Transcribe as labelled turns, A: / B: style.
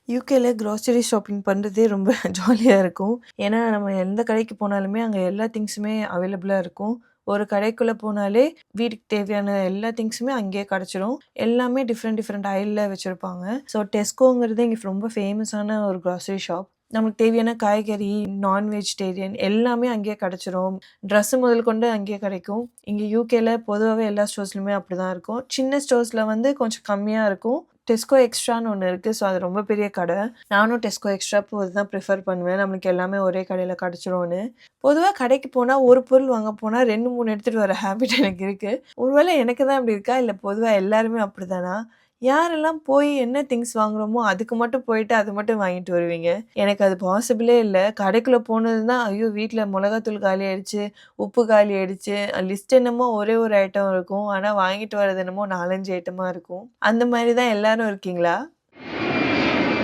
A: யூகேல grocery shopping பண்ணுறதே ரொம்ப ஜாலியா இருக்கும். ஏன்னா, நம்ம எந்த கடைக்கு போனாலுமே அங்க எல்லா திங்ஸுமே அவைலபிளா இருக்கும். ஒரு கடைக்குள்ள போனாலே வீட்டுக்கு தேவையான எல்லா திங்ஸுமே அங்கேயே கெடைச்சிரும். எல்லாமே டிஃப்ரெண்ட் டிஃப்ரெண்ட் ஐல்ல வச்சிருப்பாங்க. ஸோ டெஸ்கோங்கிறது இங்க ரொம்ப ஃபேமஸான ஒரு க்ராசரி ஷாப். நமக்கு தேவையான காய்கறி, நான் வெஜிடேரியன் எல்லாமே அங்கேயே கெடைச்சிரும். ட்ரெஸ்ஸு முதல் கொண்டு அங்கேயே கெடைக்கும். இங்க யூகேல பொதுவாவே எல்லா ஸ்டோர்ஸ்லயுமே அப்படிதான் இருக்கும். சின்ன ஸ்டோர்ஸ்ல வந்து கொஞ்சம் கம்மியா இருக்கும். டெஸ்கோ எக்ஸ்ட்ரான்னு ஒண்ணு இருக்கு. ஸோ அது ரொம்ப பெரிய கடை. நானும் டெஸ்கோ எக்ஸ்ட்ரா போறது தான் ப்ரிஃபர் பண்ணுவேன். நம்மளுக்கு எல்லாமே ஒரே கடையில கெடைச்சிரும்னு. பொதுவா கடைக்கு போனா ஒரு பொருள் வாங்க போனா 2, 3 எடுத்துட்டு வர ஹேபிட் எனக்கு இருக்கு. ஒருவேளை எனக்கு தான் அப்படி இருக்கா? இல்ல பொதுவா எல்லாருமே அப்படிதானா? யாரெல்லாம் போய் என்ன திங்ஸ் வாங்குறோமோ, அதுக்கு மட்டும் போயிட்டு அத மட்டும் வாங்கிட்டு வருவீங்க? எனக்கு அது பாசிபிளே இல்ல. கடைக்குள்ள போனதுன்னா, ஐயோ! வீட்ல மொளகாத்தூள் காலி ஆயிடுச்சு, உப்பு காலி ஆயிடுச்சு. லிஸ்ட் என்னமோ ஒரே ஒரு ஐட்டம் இருக்கும். ஆனா வாங்கிட்டு வரது என்னமோ 4, 5 ஐட்டமா இருக்கும். அந்த மாரி தான் எல்லாரும் இருக்கீங்களா?